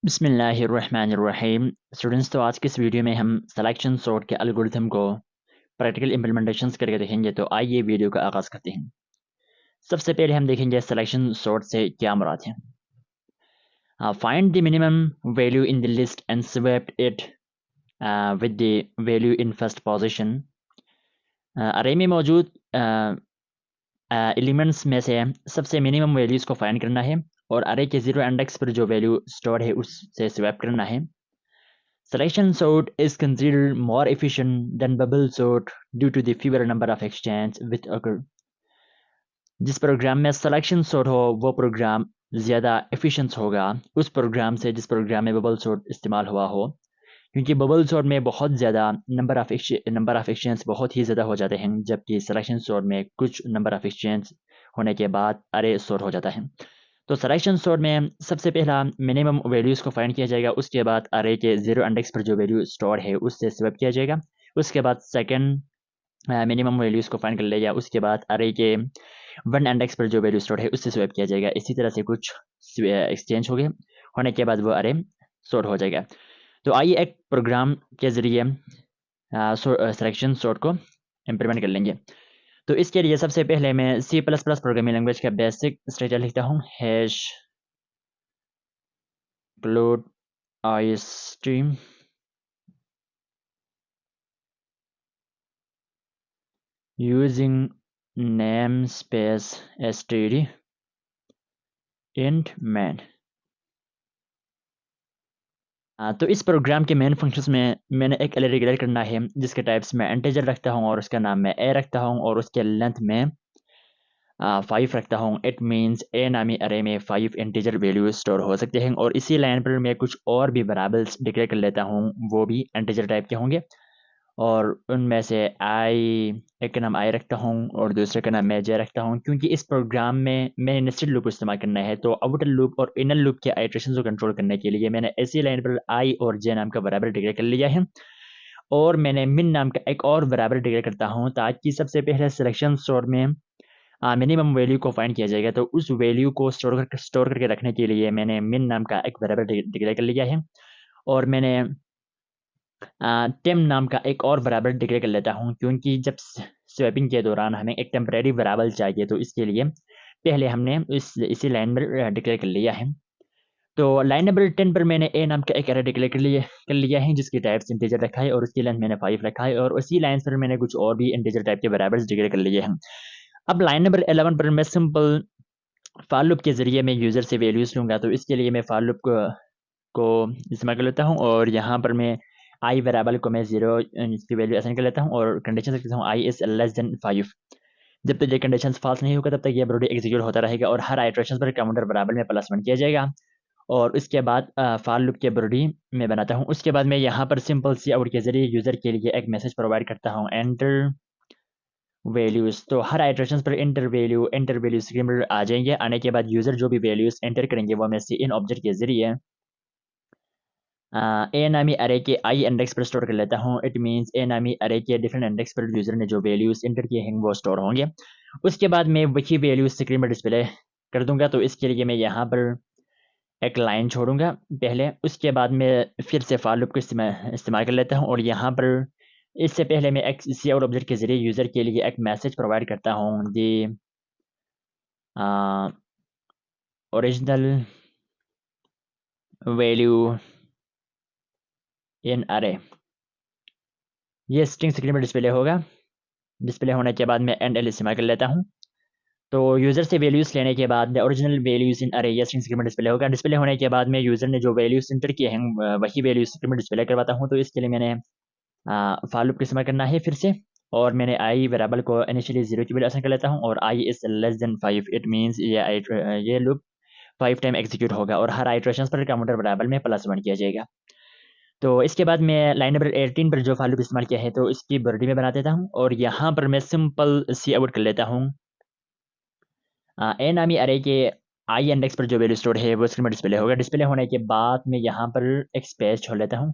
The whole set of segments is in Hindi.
बिस्मिल्लाहिर्रहमानिर्रहीम। स्टूडेंट्स, तो आज के इस वीडियो में हम सिलेक्शन सॉर्ट के एल्गोरिथम को प्रैक्टिकल इम्प्लीमेंटेशंस करके देखेंगे। तो आइए वीडियो का आगाज़ करते हैं। सबसे पहले हम देखेंगे सिलेक्शन सॉर्ट से क्या मुराद है। Find the minimum value in the list and swap it with the value in first position. अरे में मौजूद एलिमेंट्स में से सबसे मिनिमम वैल्यूज़ को फाइंड करना है और अरे के ज़ीरो इंडेक्स पर जो वैल्यू स्टोर है उससे स्वैप करना है। Selection sort is considered more efficient than bubble sort due to the fewer number of exchanges which occur. जिस प्रोग्राम में सिलेक्शन सॉर्ट हो वो प्रोग्राम ज़्यादा एफिशिएंट होगा उस प्रोग्राम से जिस प्रोग्राम में बबल सॉर्ट इस्तेमाल हुआ हो, क्योंकि बबल सॉर्ट में बहुत ज़्यादा नंबर ऑफ एक्सचेंज बहुत ही ज़्यादा हो जाते हैं, जबकि सिलेक्शन सॉर्ट में कुछ नंबर ऑफ एक्सचेंज होने के बाद अरे सॉर्ट हो जाता है। तो सिलेक्शन सॉर्ट में सबसे पहला मिनिमम वैल्यूज़ को फाइंड किया जाएगा, उसके बाद अरे के ज़ीरो इंडेक्स पर जो वैल्यू स्टोर है उससे स्वैप किया जाएगा। उसके बाद सेकंड मिनिमम वैल्यूज़ को फाइंड कर लिया, उसके बाद अरे के वन इंडेक्स पर जो वैल्यू स्टोर है उससे स्वैप किया जाएगा। इसी तरह से कुछ एक्सचेंज हो गए होने के बाद वो अरे सॉर्ट हो जाएगा। तो आइए एक प्रोग्राम के ज़रिए सिलेक्शन सॉर्ट को इम्प्लीमेंट कर लेंगे। तो इसके लिए सबसे पहले मैं C++ प्रोग्रामिंग लैंग्वेज का बेसिक स्ट्रक्चर लिखता हूँ। Hash include istream using namespace std int main। तो इस प्रोग्राम के मेन फंक्शंस में मैंने एक एरे डिक्लेयर करना है जिसके टाइप्स में इंटीजर रखता हूँ और उसका नाम मैं ए रखता हूँ और उसके लेंथ में 5 रखता हूँ। इट मीन्स ए नामी अरे में 5 इंटीजर वैल्यू स्टोर हो सकते हैं और इसी लाइन पर मैं कुछ और भी वेरिएबल्स डिक्लेयर कर लेता हूँ, वो भी इंटीजर टाइप के होंगे और उनमें से एक का नाम आई रखता हूँ और दूसरे का नाम मैं जे रखता हूँ। क्योंकि इस प्रोग्राम में मैं नेस्टेड लूप इस्तेमाल करना है, तो आउटर लूप और इनर लूप के आइटरेशन को कंट्रोल करने के लिए मैंने इसी लाइन पर आई और जे नाम का वेरिएबल डिक्लेयर कर लिया है और मैंने मिन नाम का एक और वेरिएबल डिक्लेयर करता हूँ ताकि सबसे पहले सिलेक्शन सॉर्ट में मिनिमम वैल्यू को फाइंड किया जाएगा। तो उस वैल्यू को स्टोर करके रखने के लिए मैंने मिन नाम का एक वेरिएबल डिक्लेयर कर लिया है और मैंने टेम नाम का एक और वेरिएबल डिक्लेयर कर लेता हूँ, क्योंकि जब स्वैपिंग के दौरान हमें एक टेम्परेरी वेरिएबल चाहिए, तो इसके लिए पहले हमने इसी लाइन पर डिक्लेयर कर लिया है। तो लाइन नंबर 10 पर मैंने ए नाम का एक एरे डिक्लेयर कर लिया है जिसकी टाइप्स इंटीजर रखा है और उसकी लेंथ मैंने 5 रखा है और उसी लाइन पर मैंने कुछ और भी इंटीजर टाइप के वेरिएबल्स डिक्लेयर कर लिए हैं। अब लाइन नंबर 11 पर मैं सिंपल फॉर लूप के जरिए मैं यूज़र से वैल्यूज़ लूँगा, तो इसके लिए मैं फॉर लूप को इस्तेमाल कर लेता हूँ और यहाँ पर मैं आई वेरिएबल को मैं 0 इसकी वैल्यू असाइन कर लेता हूँ और कंडीशन रखता हूँ आई इज़ लेस देन 5। जब तक ये कंडीशन फॉल्स नहीं होगा तब तक ये प्रोडक्ट एग्जीक्यूट होता रहेगा और हर आइटरेशन पर काउंटर वेरिएबल में +1 किया जाएगा और उसके बाद फॉर लूप के बॉडी में बनाता हूँ। उसके बाद मैं यहाँ पर सिंपल सी आउट के जरिए यूज़र के लिए एक मैसेज प्रोवाइड करता हूँ, एंटर वैल्यूज़। तो हर आइटरेशन पर एंटर वैल्यू स्क्रीन पर आ जाएंगे। आने के बाद यूज़र जो भी वैल्यूज़ एंटर करेंगे वो मैं सी इन ऑब्जेक्ट के जरिए ए नामी अरे के आई इंडेक्स पर स्टोर कर लेता हूँ। इट मीन्स ए नामी अरे के डिफरेंट इंडेक्स पर यूज़र ने जो वैल्यूज़ एंटर किए हैं वो स्टोर होंगे। उसके बाद मैं वही वैल्यूज़ स्क्रीन पर डिस्प्ले कर दूंगा। तो इसके लिए मैं यहाँ पर एक लाइन छोड़ूंगा पहले, उसके बाद मैं फिर से फॉर लूप को इस्तेमाल कर लेता हूँ और यहाँ पर इससे पहले मैं एक सी आउट ऑब्जेक्ट के जरिए यूज़र के लिए एक मैसेज प्रोवाइड करता हूँ, दी ओरिजिनल वैल्यू इन अरे। ये स्ट्रिंग स्क्रीन पर डिस्प्ले होगा। डिस्प्ले होने के बाद मैं एंड एल इस्तेमाल कर लेता हूँ। तो यूज़र से वैल्यूज़ लेने के बाद ओरिजिनल वैल्यूज़ इन अरे ये स्ट्रिंग स्क्रीन में डिस्प्ले होगा। डिस्प्ले होने के बाद मैं यूज़र ने जो वैल्यूज़ एंटर किए हैं वही वैल्यूज़ स्क्रीन में डिस्प्ले करवाता हूँ। तो इसके लिए मैंने फॉर लूप का इस्तेमाल करना है फिर से और मैंने आई वेरिएबल को इनिशियली 0 की वैल्यू असाइन कर लेता हूँ और I is less than 5। It means ये लूप 5 टाइम एग्जीक्यूट होगा और हर आइटरेशन पर काउंटर वेरिएबल में +1 किया जाएगा। तो इसके बाद मैं लाइन नंबर 18 पर जो फॉर लूप इस्तेमाल किया है तो इसकी बॉडी में बना देता हूँ और यहाँ पर मैं सिंपल सी आउट कर लेता हूँ। ए नामी अरे के आई इंडेक्स पर जो वैल्यू स्टोर है वो स्क्रीन में डिस्प्ले होगा। डिस्प्ले होने के बाद मैं यहाँ पर एक स्पेस छोड़ लेता हूँ,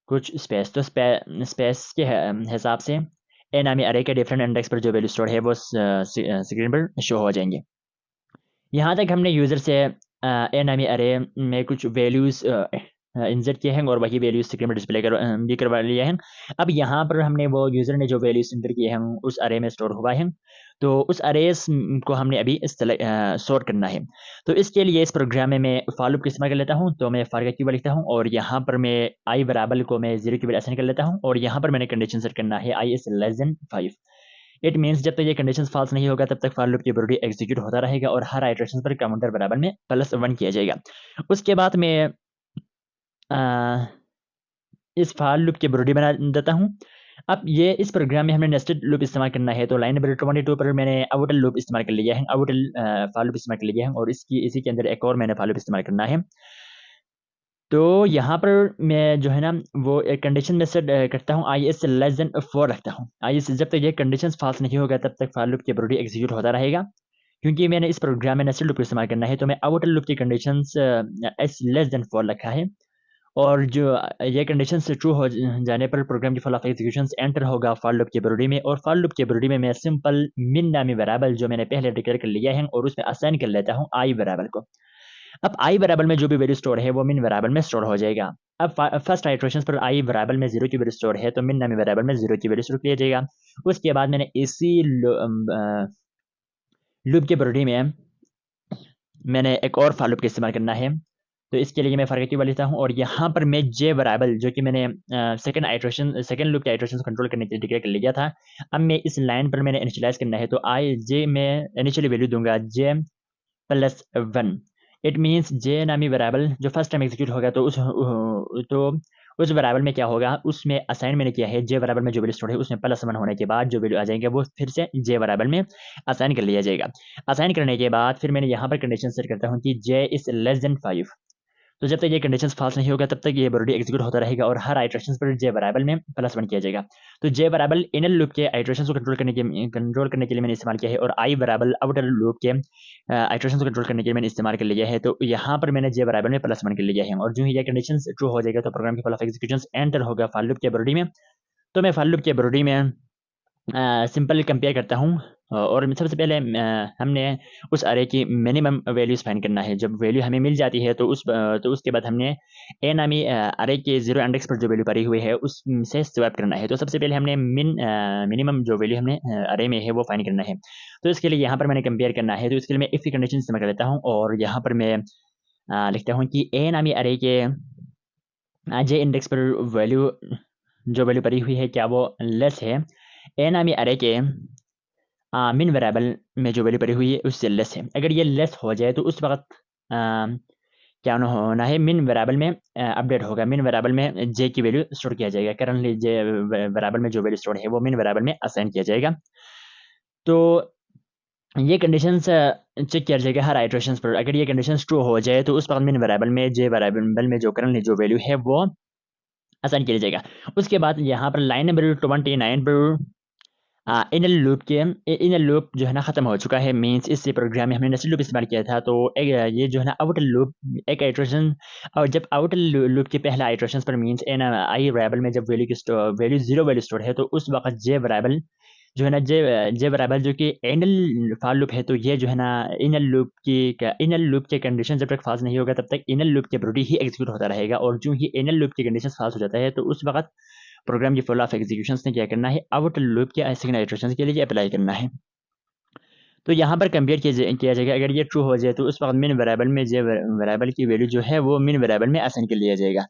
कुछ स्पेस। तो स्पेस के हिसाब से ए नामी अरे के डिफरेंट इंडेक्स पर जो वैल्यू स्टोर है वो स्क्रीन पर शो हो जाएंगे। यहाँ तक हमने यूज़र से ए नामी अरे में कुछ वैल्यूज़ इंसर्ट किए हैं और वही वैल्यूज़ स्क्रीन पर डिस्प्ले भी करवा लिए हैं। अब यहाँ पर हमने वो यूज़र ने जो वैल्यूज़ इंटर किए हैं उस अरे में स्टोर हुआ है। तो उस अरेज को हमने अभी सॉर्ट करना है। तो इसके लिए इस प्रोग्राम में मैं फॉर लूप का इस्तेमाल कर लेता हूँ। तो मैं फॉर का कीवर्ड लिखता हूँ और यहाँ पर मैं आई वेरिएबल को मैं 0 की वैल्यू असाइन कर लेता हूँ और यहाँ पर मैंने कंडीशन सेट करना है I is less than 5। It means जब तक ये कंडीशन फॉल्स नहीं होगा तब तक फॉर लूप की बॉडी एग्जीक्यूट होता रहेगा और हर आइटरेशन पर काउंटर बराबर में +1 किया जाएगा। उसके बाद मैं इस फॉर लूप की बॉडी बना देता हूँ। अब ये इस प्रोग्राम में हमें नेस्टेड लूप इस्तेमाल करना है। तो लाइन नंबर 22 पर मैंने आउटर लूप इस्तेमाल कर लिया है, आउटर फॉर लूप इस्तेमाल कर लिया है और इसी के अंदर एक और मैंने फॉर लूप इस्तेमाल करना है। तो यहाँ पर मैं जो है ना वो एक कंडीशन में सेट करता हूँ आई इज लेस देन 4 रखता हूँ। आई इज जब तक ये कंडीशन फॉल्स नहीं होगा तब तक फॉर लूप की बॉडी एग्जीक्यूट होता रहेगा। क्योंकि मैंने इस प्रोग्राम में नेस्टेड लूप इस्तेमाल करना है तो मैं आउटर लूप की कंडीशंस एस लेस देन 4 रखा है और जो ये कंडीशन से ट्रू हो जाने पर प्रोग्राम की फॉल ऑफ एग्जीक्यूशन एंटर होगा फॉर लूप की बॉडी में। और फॉर लूप की बॉडी में मैं सिंपल मिन नामी वेरिएबल जो मैंने पहले डिक्लेयर कर लिया है और उसमें असाइन कर लेता हूँ आई वेरिएबल को। अब आई वेरिएबल में जो भी वैल्यू स्टोर है वो मिन वेरिएबल में स्टोर हो जाएगा। अब फर्स्ट आइटरेशन पर आई वेरिएबल में 0 की वैल्यू स्टोर है तो मिन नामी वेरिएबल में 0 की वैल्यू स्टोर किया जाएगा। उसके बाद मैंने इसी लूप के बॉडी में मैंने एक और फॉर लूप का इस्तेमाल करना है। तो इसके लिए मैं फॉर की वैल्यू लेता हूँ और यहाँ पर मैं जे वेरिएबल जो कि मैंने सेकंड लूप के आइटरेशन को कंट्रोल करने के लिए डिक्लेयर कर लिया था, अब मैं इस लाइन पर मैंने इनिशियलाइज करना है। तो आई जे में इनिशियली वैल्यू दूंगा j+1। इट मीन्स जे नामी वेरिएबल जो फर्स्ट टाइम एग्जीक्यूट होगा तो उस वेरिएबल में क्या होगा, उसमें असाइन मैंने किया है जे वेरिएबल में जो वैल्यू स्टोर है उसमें +1 होने के बाद जो वैल्यू आ जाएंगे वो फिर से जे वेरिएबल में असाइन कर लिया जाएगा। असाइन करने के बाद फिर मैंने यहाँ पर कंडीशन सेट करता हूँ कि जे इज लेस देन 5। तो जब तक ये कंडीशन फॉल्स नहीं होगा तब तक ये बॉडी एग्जीक्यूट होता रहेगा और हर आइटरेशन पर जे वेरिएबल में +1 किया जाएगा। तो जे वेरिएबल इनर लूप के आइटरेशन को कंट्रोल करने के लिए मैंने इस्तेमाल किया है और आई वेरिएबल आउटर लूप के आइटरेशन को कंट्रोल करने के लिए मैंने इस्तेमाल कर लिया है। तो यहाँ पर मैंने जे वेरिएबल में +1 कर लिया है और जो ही ये कंडीशन ट्रू हो जाएगा तो प्रोग्राम की फॉल ऑफ एग्जीक्यूशन एंटर होगा फॉर लूप के बॉडी में। तो मैं फॉर लूप के बॉडी में सिंपल कंपेयर करता हूँ और सबसे पहले हमने उस अरे की मिनिमम वैल्यूज फाइंड करना है। जब वैल्यू हमें मिल जाती है तो उसके बाद हमने ए नामी अरे के 0 इंडेक्स पर जो वैल्यू पड़ी हुई है उससे स्वैप करना है। तो सबसे पहले हमने मिनिमम जो वैल्यू हमने अरे में है वो फाइंड करना है। तो इसके लिए यहाँ पर मैंने कंपेयर करना है। तो इसके लिए मैं इफ की कंडीशन इस्तेमाल कर लेता हूँ और यहाँ पर मैं लिखता हूँ कि ए नामी अरे के जे इंडेक्स पर वैल्यू जो वैल्यू पड़ी हुई है क्या वो लेस है ए नामी अरे के मिन वेरिएबल में जो वैल्यू पड़ी हुई है उससे लेस है। अगर ये लेस हो जाए तो उस वक्त क्या होना है, मिन वेरिएबल में अपडेट होगा। मिन वेरिएबल में जे की वैल्यू स्टोर किया जाएगा। करंटली जे वेरिएबल में जो वैल्यू स्टोर है वो मिन वेरिएबल में असाइन किया जाएगा। तो ये कंडीशंस चेक किया जाएगा हर आइटरेशन पर। अगर ये कंडीशंस ट्रू हो जाए तो उस वक्त मिन वेरिएबल में जे वेरिएबल में जो करंटली जो वैल्यू है वो असाइन किया जाएगा। उसके बाद यहाँ पर लाइन नंबर 29 पर इनर लूप के इनर लूप जो है ना ख़त्म हो चुका है। मींस इस प्रोग्राम में हमने नेस्टेड लूप इस्तेमाल किया था। तो एक ये जो है ना आउटर लूप एक आइटरेशन और जब आउटर लूप के पहला आइटरेशन पर मींस एन आई वेरिएबल में जब वैल्यू 0 वैल्यू स्टोर है तो उस वक्त जे वेरिएबल जो है ना जे वेरिएबल जो कि इनर फॉर लूप है तो ये जो है ना इनर लूप के कंडीशन जब तक फॉल्स नहीं होगा तब तक इनर लूप के बॉडी ही एग्जीक्यूट होता रहेगा और जो ही इनर लूप की कंडीशन फॉल्स हो जाता है तो उस वक्त प्रोग्राम की फॉल ऑफ एग्जीक्यूशन ने क्या करना है, आउटर लूप के सेकंड इटरेशन के लिए अप्लाई करना है। तो यहाँ पर कंपेयर किया जाएगा। अगर ये ट्रू हो जाए तो उस वक्त मिन वेरिएबल में जे वेरिएबल की वैल्यू जो है वो मिन वेरिएबल में असाइन कर लिया जाएगा।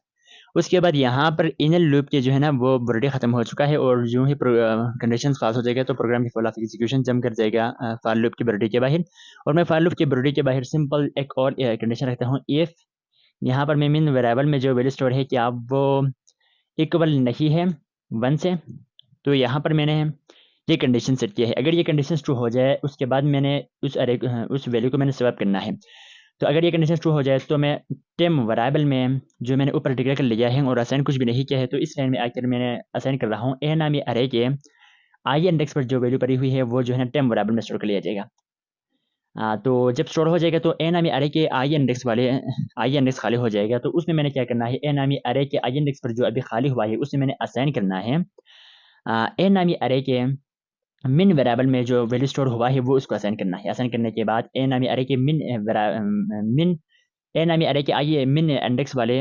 उसके बाद यहाँ पर इनर लूप के जो है ना वो बॉडी खत्म हो चुका है और जो ही कंडीशन पास हो जाएगा तो प्रोग्राम की फॉल ऑफ एग्जीक्यूशन जम कर जाएगा फॉर लूप की बॉडी के बाहर। और मैं फॉर लूप की बॉडी के बाहर सिंपल एक और कंडीशन रखता हूँ, इफ यहाँ पर मैं मिन वेरिएबल में जो वैल्यू स्टोर है क्या वो इक्वल नहीं है 1 से। तो यहाँ पर मैंने ये कंडीशन सेट किया है। अगर ये कंडीशन ट्रू हो जाए उसके बाद मैंने उस वैल्यू को मैंने स्वैप करना है। तो अगर ये कंडीशन ट्रू हो जाए तो मैं टेम वेरिएबल में जो मैंने ऊपर डिक्लेयर कर लिया है और असाइन कुछ भी नहीं किया है तो इस लाइन में आकर मैंने असाइन कर रहा हूँ ए नामी अरे के आई इंडेक्स पर जो वैल्यू पड़ी हुई है वो जो है ना टेम वेरिएबल में स्टोर कर लिया जाएगा। तो जब स्टोर हो जाएगा तो ए नामी अरे के आई इंडेक्स खाली हो जाएगा। तो उसमें मैंने क्या करना है, ए नामी अरे के आई इंडेक्स पर जो अभी खाली हुआ है उसमें मैंने असाइन करना है ए नामी अरे के मिन वेरिएबल में जो वैल्यू स्टोर हुआ है वो उसको असाइन करना है। असाइन करने के बाद ए नामी अरे के मिन ए नामी अरे के आगे मिन इंडेक्स वाले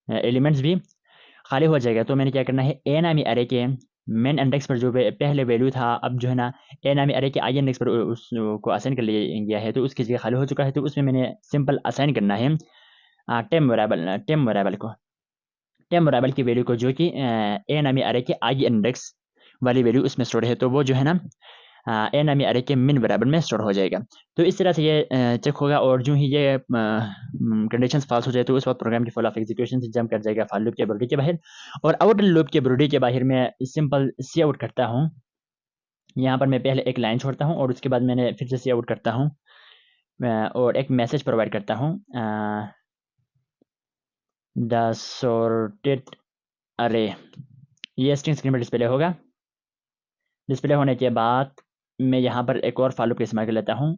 एलिमेंट्स भी खाली हो जाएगा। तो मैंने क्या करना है, ए नामी अरे के मेन इंडेक्स पर जो पहले वैल्यू था, अब जो है ना ए नामी अरे के आई इंडेक्स पर उसको असाइन कर लिया गया है, तो उसकी जगह खाली हो चुका है। तो उसमें मैंने सिंपल असाइन करना है टेम वेरिएबल को, टेम वेरिएबल की वैल्यू को, जो कि ए नामी अरे के आई इंडेक्स वाली वैल्यू उसमें स्टोर है, तो वो जो है ना ए नामी अरे के मिन वेरिएबल में स्टोर हो जाएगा। तो इस तरह से ये चेक होगा, और जो ही ये कंडीशंस फॉल्स हो जाए तो उस वक्त प्रोग्राम की फॉल ऑफ एग्जीक्यूशन से जंप कर जाएगा फॉर लूप के बॉडी के बाहर, और आउटर लूप के बॉडी के बाहर मैं सिंपल सी आउट करता हूँ। यहाँ पर मैं पहले एक लाइन छोड़ता हूँ और उसके बाद मैंने फिर से सी आउट करता हूँ और एक मैसेज प्रोवाइड करता हूँ, द सॉर्टेड अरे, ये स्ट्रिंग स्क्रीन पर डिस्प्ले होगा। डिस्प्ले होने के बाद मैं यहाँ पर एक और फॉर लूप का इस्तेमाल कर लेता हूँ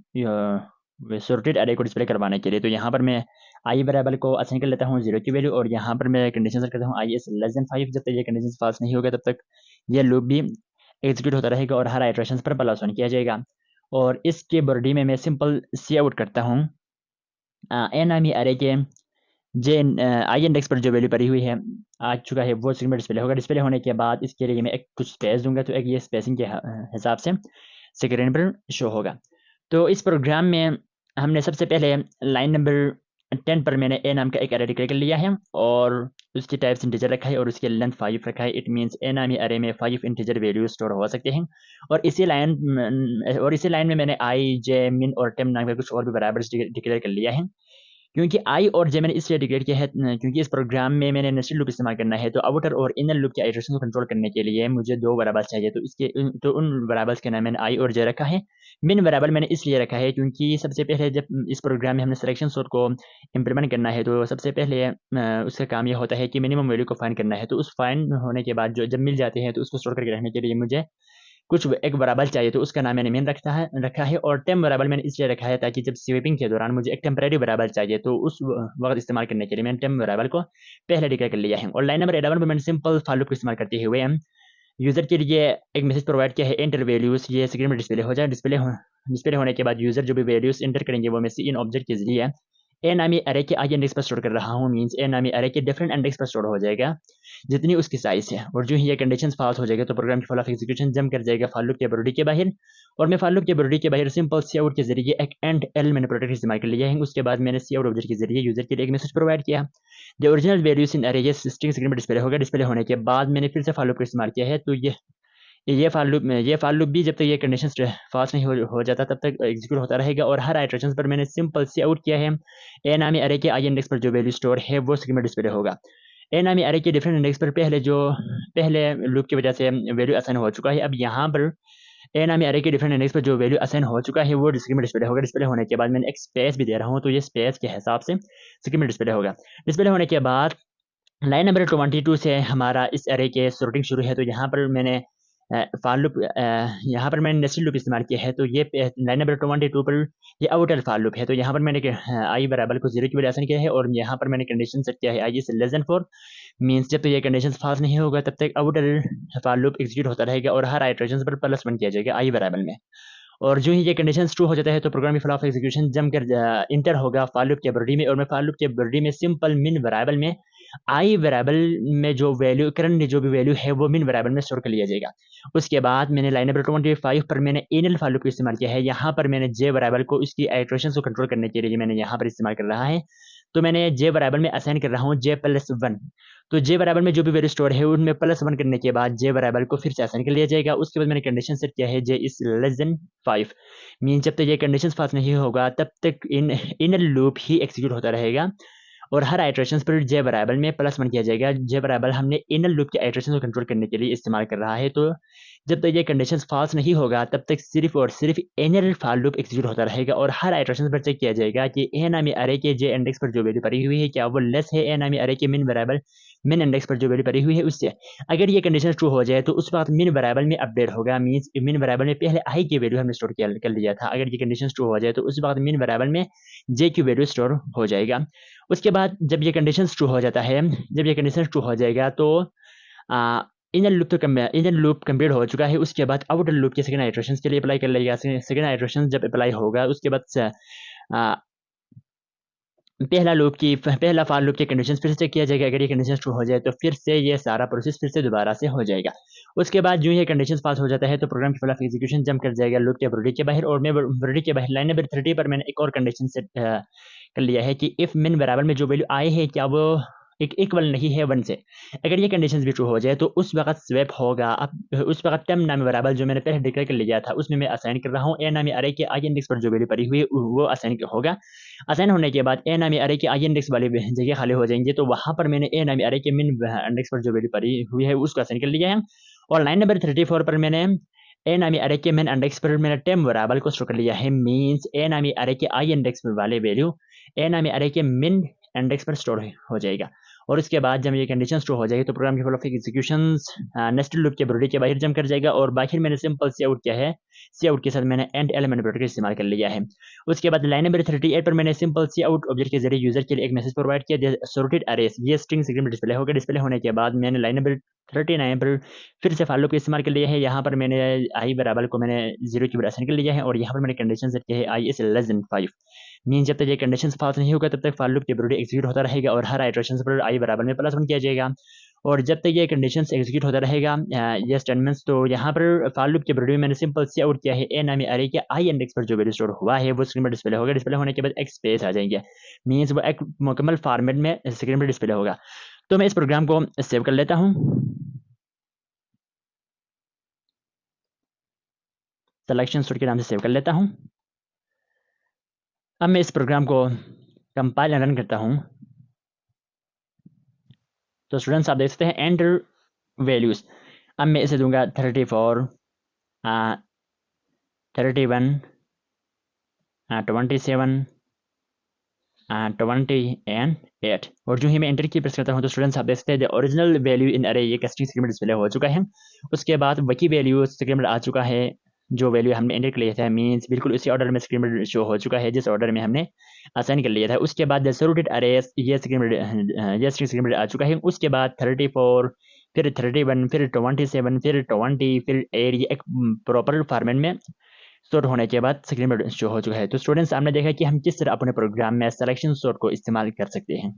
सॉर्टेड अरे को डिस्प्ले करवाने के लिए। तो यहाँ पर मैं आई वेरिएबल को असाइन कर लेता हूँ 0 की वैल्यू, और यहाँ पर मैं कंडीशन सेट करता हूँ आई इज लेस देन 5। जब तक ये कंडीशन पास नहीं होगा तब तक ये लूप भी एग्जीक्यूट होता रहेगा और हर आइटरेशन पर +1 किया जाएगा। और इसके बॉडी में मैं सिंपल सी आउट करता हूँ एन आमी अरे के जे आई इंडेक्स पर जो वैल्यू पड़ी हुई है आ चुका है वो स्क्रीन पर डिस्प्ले होगा। डिस्प्ले होने के बाद इसके लिए मैं एक कुछ स्पेस दूंगा, तो एक ये स्पेसिंग के हिसाब से स्क्रीन पर शो होगा। तो इस प्रोग्राम में हमने सबसे पहले लाइन नंबर 10 पर मैंने ए नाम का एक अरे डिक्लेयर कर लिया है और उसकी टाइप्स इंटीजर रखा है और उसके लेंथ 5 रखा है। इट मींस ए नामी अरे में 5 इंटीजर वैल्यू स्टोर हो सकते हैं। और इसी लाइन में मैंने आई जे मिन और टेम नाम का कुछ और भी वेरिएबल्स डिक्लेयर कर लिया है। क्योंकि आई और जे मैंने इसलिए डिक्लेयर किया है क्योंकि इस प्रोग्राम में मैंने नेस्टेड लूप इस्तेमाल करना है, तो आउटर और इनर लूप के आइटरेशन को कंट्रोल करने के लिए मुझे 2 वेरिएबल्स चाहिए। तो उन वेरिएबल्स के नाम मैंने आई और जे रखा है। मिन वेरिएबल मैंने इसलिए रखा है क्योंकि सबसे पहले जब इस प्रोग्राम में हमने सिलेक्शन सॉर्ट को इंप्लीमेंट करना है, तो सबसे पहले उसका काम यह होता है कि मिनिमम वैल्यू को फाइंड करना है। तो उस फाइंड होने के बाद जो जब मिल जाते हैं तो उसको स्टोर करके रखने के लिए मुझे कुछ एक वेरिएबल चाहिए, तो उसका नाम मैंने मेन रखा है। और टेम वेरिएबल मैंने इसलिए रखा है ताकि जब स्वीपिंग के दौरान मुझे एक टेम्परेरी वेरिएबल चाहिए, तो उस वक्त इस्तेमाल करने के लिए मैंने टेम वेरिएबल को पहले डिक्लेयर कर लिया है। और लाइन नंबर 11 पर मैंने सिंपल फॉर लूप को इस्तेमाल करते हुए यूजर के लिए एक मैसेज प्रोवाइड किया है एंटर वैल्यूज, ये स्क्रीन में डिस्प्ले हो जाए। डिस्प्ले होने के बाद यूजर जो भी वैल्यूज एंटर करेंगे वो मैं सी इन ऑब्जेक्ट के जरिए ए नामी अरे के आई इंडेक्स पर स्टोर कर रहा हूँ। मींस ए नामी अरे के डिफरेंट इंडेक्स पर स्टोर हो जाएगा जितनी उसकी साइज है। और जो ही ये कंडीशन पास हो जाएगा तो प्रोग्राम की फॉल ऑफ एग्जीक्यूशन जम कर जाएगा फॉर लूप के बॉडी के बाहर। और मैं फॉर लूप के बॉडी के बाहर सिंपल सी आउट के जरिए एक एंड एल मैंने प्रोडक्ट इस्तेमाल कर लिया है। उसके बाद मैंने सी आउट ऑब्जेक्ट के जरिए यूजर के लिए एक मैसेज प्रोवाइड किया, द ओरिजिनल वैल्यूज इन अरे स्ट्रिंग स्क्रीन पर डिस्प्ले होगा। डिस्प्ले होने के बाद मैंने फिर से फॉर लूप का इस्तेमाल किया है। तो ये फॉर लूप भी जब तक ये कंडीशन पास नहीं हो जाता तब तक एग्जीक्यूट होता रहेगा। और हर आइटरेशन पर मैंने सिंपल सी आउट किया है ए नामी अरे के आई इंडेक्स पर जो वैल्यू स्टोर है वो स्क्रीन में डिस्प्ले होगा। ए नामी अरे के डिफरेंट इंडेक्स पर पहले लूप की वजह से वैल्यू असाइन हो चुका है। अब यहाँ पर ए नामी अरे के डिफरेंट इंडेक्स पर जो वैल्यू असाइन हो चुका है वो स्क्रीन में डिस्प्ले होगा। डिस्प्ले होने के बाद मैंने एक स्पेस भी दे रहा हूँ, तो ये स्पेस के हिसाब से स्क्रीन में डिस्प्ले होगा। डिस्प्ले होने के बाद लाइन नंबर 22 से हमारा इस अरे के सॉर्टिंग शुरू है। तो यहाँ पर मैंने फॉर लूप यहाँ पर मैंने नेस्टेड लूप इस्तेमाल किया है। तो ये लाइन नंबर 22 पर ये आउटर फॉर लूप है। तो यहाँ पर मैंने आई वेरिएबल को 0 की वैल्यू असाइन किया है और यहाँ पर मैंने कंडीशन सेट किया है I is less then 4। Means जब तक ये कंडीशन पास नहीं होगा तब तक आउटर फॉर लूप एग्जीक्यूट होता रहेगा और हर आइटरेशन पर +1 किया जाएगा आई वेरिएबल में। और जो ही ये कंडीशन ट्रू हो जाता है तो प्रोग्राम की फॉल ऑफ एग्जीक्यूशन जम कर इंटर होगा फॉर लूप के बॉडी में। और मैं फॉर लूप के बॉडी में सिंपल मिन वेरिएबल में आई वेरिएबल में जो वैल्यू करंट जो भी वैल्यू है वो मिन वेरिएबल में स्टोर कर लिया जाएगा। उसके बाद मैंने लाइन नंबर 25 पर मैंने इनल फॉर लूप का इस्तेमाल किया है। यहाँ पर मैंने जे वेरिएबल को इसकी आइटरेशन को कंट्रोल करने के लिए मैंने यहाँ पर इस्तेमाल कर रहा है। तो मैंने जे वेरिएबल में असाइन कर रहा हूँ J+1। तो जे वेरिएबल में जो भी वैल्यू स्टोर है उनमें +1 करने के बाद जे वेरिएबल को फिर से असाइन कर लिया जाएगा। उसके बाद मैंने कंडीशन सेट किया है J is less than 5। Mean जब तक ये कंडीशन पास नहीं होगा तब तक इनर लूप ही एग्जीक्यूट होता रहेगा और हर आइटरेशन पर जे वेरिएबल में +1 किया जाएगा। जे वेरिएबल हमने इनर लूप के आइटरेशन को कंट्रोल करने के लिए इस्तेमाल कर रहा है। तो जब तक ये कंडीशन फॉल्स नहीं होगा तब तक सिर्फ और सिर्फ इनर फॉर लूप एग्जीक्यूट होता रहेगा और हर आइटरेशन पर चेक किया जाएगा कि ए नामी अरे के जे इंडेक्स पर जो वैल्यू पड़ी हुई है क्या वो लेस है ए नामी अरे के मिन वेरिएबल मिन इंडेक्स पर जो वैल्यू पड़ी हुई है उससे। अगर ये कंडीशन ट्रू हो जाए तो उस वक्त मिन वेरिएबल में अपडेट होगा। मींस मिन वेरिएबल में पहले आई की वैल्यू हमने स्टोर कर लिया था, अगर ये कंडीशन ट्रू हो जाए तो उस वक्त मिन वेरिएबल में जे की वैल्यू स्टोर हो जाएगा। उसके बाद जब ये कंडीशन ट्रू हो जाता है, जब ये कंडीशन ट्रू हो जाएगा तो इनर लूप कंप्लीट हो चुका है। उसके बाद आउटर लूप के सेकंड आइटरेशन के लिए अप्लाई कर लेगा। सेकंड आइटरेशन जब अप्लाई होगा उसके बाद पहला फॉर लूप की कंडीशन फिर से किया जाएगा। अगर ये कंडीशन ट्रू हो जाए तो फिर से ये सारा प्रोसेस फिर से दोबारा से हो जाएगा। उसके बाद जो ये कंडीशन पास हो जाता है तो प्रोग्राम की फुल ऑफ एग्जीक्यूशन जंप कर जाएगा लूप के बॉडी के बाहर। और मैं बॉडी के बाहर लाइन नंबर 30 पर मैंने एक और कंडीशन सेट कर लिया है कि इफ मिन वेरिएबल में जो वैल्यू आई है क्या वो एक इक्वल नहीं है 1 से। अगर ये कंडीशंस भी ट्रू हो जाए तो उस वक्त स्वैप होगा। अब उस वक्त टेम नामी वेरिएबल जो मैंने पहले डिक्लेयर कर लिया था उसमें मैं असाइन कर रहा हूँ ए नामी अरे के आई इंडेक्स पर जो वैल्यू पड़ी हुई है वो असाइन होगा। असाइन होने के बाद ए नामी अरे के आई इंडेक्स वाली जगह खाली हो जाएंगे तो वहां पर मैंने ए नामी अरे के मिन इंडेक्स पर जो वैल्यू पड़ी हुई है उसको असाइन कर लिया है। और लाइन नंबर 34 पर मैंने ए नामी अरे के मिन इंडेक्स पर मैंने टेम वेरिएबल को स्टोर कर लिया है। मींस ए नामी अरे के आई इंडेक्स वाले वैल्यू ए नामी अरे के मिन इंडेक्स पर स्टोर हो जाएगा। और उसके बाद जब ये कंडीशन ट्रू हो जाएगी तो प्रोग्राम के full of executions nested loop के बॉडी के बाहर जंप कर जाएगा। और बाकी मैंने सिंपल सी आउट किया है, सी आउट के साथ मैंने एंड एलिमेंट ऑपरेटर का इस्तेमाल कर लिया है। उसके बाद लाइन नंबर 38 पर मैंने सिंपल सी आउट ऑब्जेक्ट के जरिए यूजर के लिए एक मैसेज प्रोवाइड किया सॉर्टेड अरेस। ये स्ट्रिंग सेगमेंट डिस्प्ले होगा। डिस्प्ले होने के बाद मैंने लाइन नंबर 39 पर फिर से फॉर लूप का इस्तेमाल कर लिया है। यहाँ पर मैंने आई बराबर को मैंने 0 की बराबर असाइन कर लिया है। और यहाँ पर मैंने कंडीशन सेट किया है I is less than 5। Mean जब तक ये कंडीशन पास नहीं होगा तब तक फॉर लूप के बॉडी एग्जीक्यूट होता रहेगा और हर आइटरेशन पर आई बराबर में +1 किया जाएगा। और जब तक ये कंडीशन एग्जीक्यूट होता रहेगा ये स्टेटमेंट्स तो यहाँ पर फॉर लूप के बॉडी में मैंने सिंपल से आउट किया है ए नामी अरे के आई इंडेक्स पर जो वैल्यू स्टोर हुआ है वो स्क्रीन पर डिस्प्ले होगा। डिस्प्ले होने के बाद एक स्पेस आ जाएंगे। मीन्स वो एक मुकम्मल फॉर्मेट में स्क्रीन पर डिस्प्ले होगा। तो मैं इस प्रोग्राम को सेव कर लेता हूँ, सिलेक्शन सूट के नाम से सेव कर लेता हूँ। अब मैं इस प्रोग्राम को कंपाइल रन करता हूँ। तो स्टूडेंट्स आप देख सकते हैं एंटर वैल्यूज। अब मैं इसे दूंगा 34 31 27 20 एंड 8। और जो ही मैं एंटर की प्रेस करता हूँ तो स्टूडेंट्स आप देख सकते हैं ओरिजिनल वैल्यू इन अरे ये कैस्टिंग स्क्रीन में डिस्प्ले हो चुका है। उसके बाद वही वैल्यू स्क्रीन में आ चुका है जो वैल्यू हमने एंटर कर लिया था। मीन्स बिल्कुल उसी ऑर्डर में स्क्रीन में शो हो चुका है जिस ऑर्डर में हमने असाइन कर लिया था। उसके बाद सॉर्टेड अरेस ये स्क्रीन में आ चुका है। उसके बाद 34 फिर 31 फिर 27 फिर 20 फिर 8 ये एक प्रॉपर फॉर्मेट में सॉर्ट होने के बाद स्क्रीन पर शो हो चुका है। तो स्टूडेंट्स आपने देखा कि हम किस तरह अपने प्रोग्राम में सिलेक्शन सॉर्ट को इस्तेमाल कर सकते हैं।